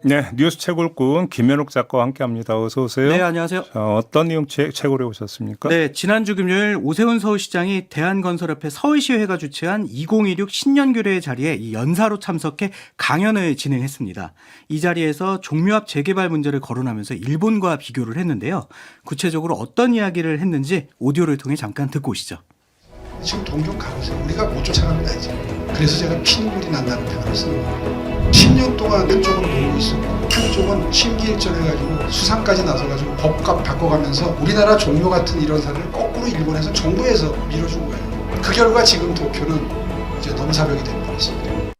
네, 뉴스 채굴꾼 김현욱 작가와 함께합니다. 어서 오세요. 네, 안녕하세요. 자, 어떤 내용 채굴해 오셨습니까? 네, 지난주 금요일 오세훈 서울시장이 대한건설협회 서울시회가 주최한 2016 신년교례 자리에 이 연사로 참석해 강연을 진행했습니다. 이 자리에서 종묘앞 재개발 문제를 거론하면서 일본과 비교를 했는데요. 구체적으로 어떤 이야기를 했는지 오디오를 통해 잠깐 듣고 오시죠. 지금 동경 가보세요. 우리가 못 쫓아갑니다 이제. 그래서 제가 피눈물이 난다는 표현을 쓰는 거예요. 10년 동안 한쪽은 모으고 있었고 한쪽은 심기일전해가지고 수상까지 나서가지고 법값 바꿔가면서 우리나라 종묘 같은 이런 사례를 거꾸로 일본에서 정부에서 밀어준 거예요. 그 결과 지금 도쿄는 이제 넘사벽이 되어버렸습니다.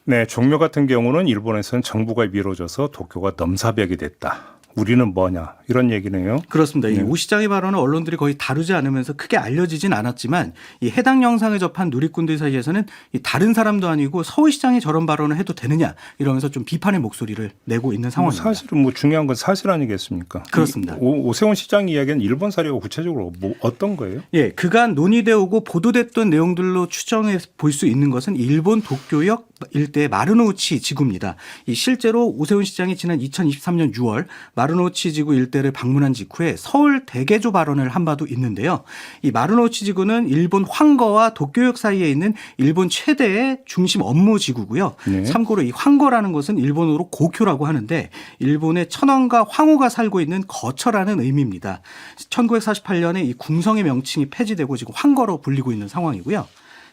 네, 종묘 같은 경우는 일본에서는 정부가 밀어줘서 도쿄가 넘사벽이 됐다. 우리는 뭐냐 이런 얘기네요. 그렇습니다. 네. 이 오 시장의 발언은 언론들이 거의 다루지 않으면서 크게 알려지진 않았지만 이 해당 영상을 접한 누리꾼들 사이에서는 이 다른 사람도 아니고 서울시장이 저런 발언을 해도 되느냐 이러면서 좀 비판의 목소리를 내고 있는 상황입니다. 사실은 중요한 건 사실 아니겠습니까? 그렇습니다. 오세훈 시장 이야기는 일본 사례가 구체적으로 어떤 거예요? 예, 그간 논의되어 오고 보도됐던 내용들로 추정해 볼 수 있는 것은 일본 도쿄역 일대 마르노우치 지구입니다. 이 실제로 오세훈 시장이 지난 2023년 6월 마르노우치 지구 일대를 방문한 직후에 서울 대개조 발언을 한 바도 있는데요. 이 마르노우치 지구는 일본 황거와 도쿄역 사이에 있는 일본 최대의 중심 업무 지구고요. 네. 참고로 이 황거라는 것은 일본어로 고쿄라고 하는데 일본의 천황과 황후가 살고 있는 거처라는 의미입니다. 1948년에 이 궁성의 명칭이 폐지되고 지금 황거로 불리고 있는 상황이고요.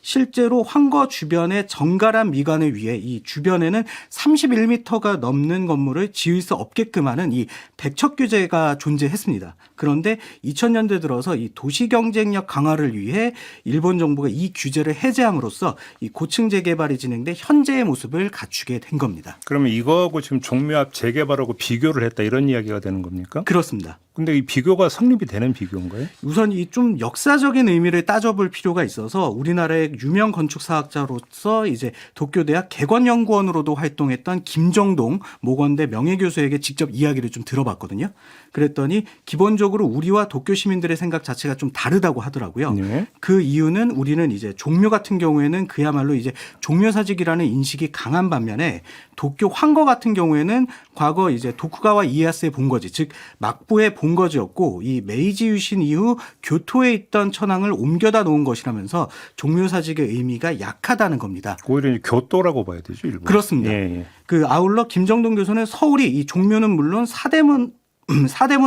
실제로 황거 주변의 정갈한 미관을 위해 이 주변에는 31m가 넘는 건물을 지을 수 없게끔 하는 이 백척 규제가 존재했습니다. 그런데 2000년대 들어서 이 도시 경쟁력 강화를 위해 일본 정부가 이 규제를 해제함으로써 이 고층 재개발이 진행돼 현재의 모습을 갖추게 된 겁니다. 그러면 이거하고 지금 종묘 앞 재개발하고 비교를 했다 이런 이야기가 되는 겁니까? 그렇습니다. 근데 이 비교가 성립이 되는 비교인가요? 우선 이 좀 역사적인 의미를 따져볼 필요가 있어서 우리나라의 유명 건축사학자로서 이제 도쿄대학 개관연구원으로도 활동했던 김정동 모건대 명예교수에게 직접 이야기를 좀 들어봤거든요. 그랬더니 기본적으로 우리와 도쿄 시민들의 생각 자체가 좀 다르다고 하더라고요. 네. 그 이유는 우리는 이제 종묘 같은 경우에는 그야말로 이제 종묘사직이라는 인식이 강한 반면에 도쿄 황거 같은 경우에는 과거 이제 도쿠가와 이에야스의 본거지, 즉 막부의 본거지였고 이 메이지 유신 이후 교토에 있던 천황을 옮겨다 놓은 것이라면서 종묘사직의 의미가 약하다는 겁니다. 오히려 이제 교토라고 봐야 되죠, 일본. 그렇습니다. 예, 예. 그 아울러 김정동 교수는 서울이 이 종묘는 물론 사대문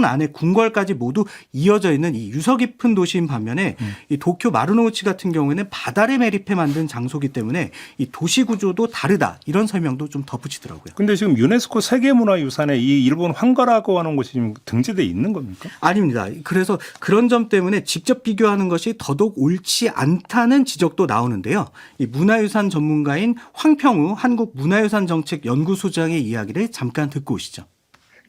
안에 궁궐까지 모두 이어져 있는 이 유서 깊은 도시인 반면에 이 도쿄 마르노우치 같은 경우에는 바다를 매립해 만든 장소이기 때문에 이 도시 구조도 다르다 이런 설명도 좀 덧붙이더라고요. 근데 지금 유네스코 세계문화유산에 이 일본 황거라고 하는 곳이 지금 등재돼 있는 겁니까? 아닙니다. 그래서 그런 점 때문에 직접 비교하는 것이 더더욱 옳지 않다는 지적도 나오는데요. 이 문화유산 전문가인 황평우 한국문화유산정책연구소장의 이야기를 잠깐 듣고 오시죠.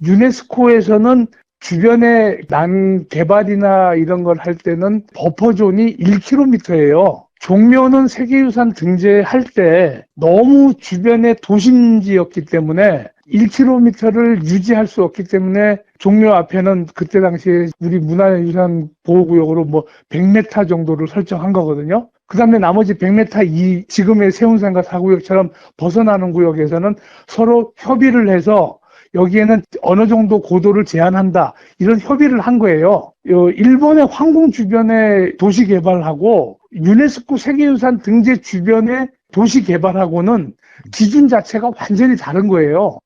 유네스코에서는 주변에 난 개발이나 이런 걸 할 때는 버퍼존이 1km예요. 종묘는 세계유산 등재할 때 너무 주변에 도심지였기 때문에 1km를 유지할 수 없기 때문에 종묘 앞에는 그때 당시에 우리 문화유산 보호구역으로 100m 정도를 설정한 거거든요. 그 다음에 나머지 100m 이 지금의 세운산과 사구역처럼 벗어나는 구역에서는 서로 협의를 해서 여기에는 어느 정도 고도를 제한한다 이런 협의를 한 거예요. 일본의 황궁 주변의 도시 개발하고 유네스코 세계유산 등재 주변의 도시 개발하고는 기준 자체가 완전히 다른 거예요.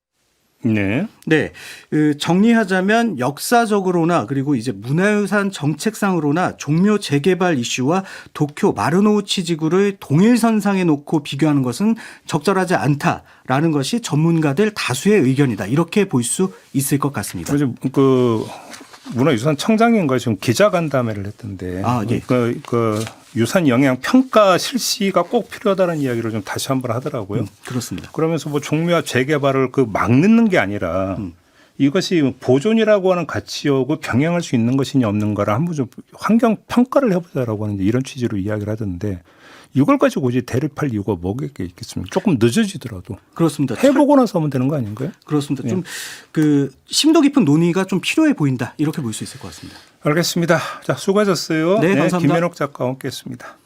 네. 네, 정리하자면 역사적으로나 그리고 이제 문화유산 정책상으로나 종묘 재개발 이슈와 도쿄 마르노우치 지구를 동일선상에 놓고 비교하는 것은 적절하지 않다라는 것이 전문가들 다수의 의견이다. 이렇게 볼 수 있을 것 같습니다. 그 문화유산 청장인가 지금 기자간담회를 했던데. 아, 예. 그 유산 영향 평가 실시가 꼭 필요하다는 이야기를 좀 다시 한번 하더라고요. 그렇습니다. 그러면서 재개발을 막 넣는 게 아니라 이것이 보존이라고 하는 가치하고 병행할 수 있는 것이냐 없는가를 한번 좀 환경 평가를 해보자라고 하는데 이런 취지로 이야기를 하던데 이걸 가지고 이제 대립할 이유가 뭐가 있겠습니까? 조금 늦어지더라도. 그렇습니다. 해보고 나서 하면 되는 거 아닌가요? 그렇습니다. 네. 좀 그 심도 깊은 논의가 좀 필요해 보인다. 이렇게 볼 수 있을 것 같습니다. 알겠습니다. 자, 수고하셨어요. 네, 감사합니다. 김현욱 작가와 함께했습니다.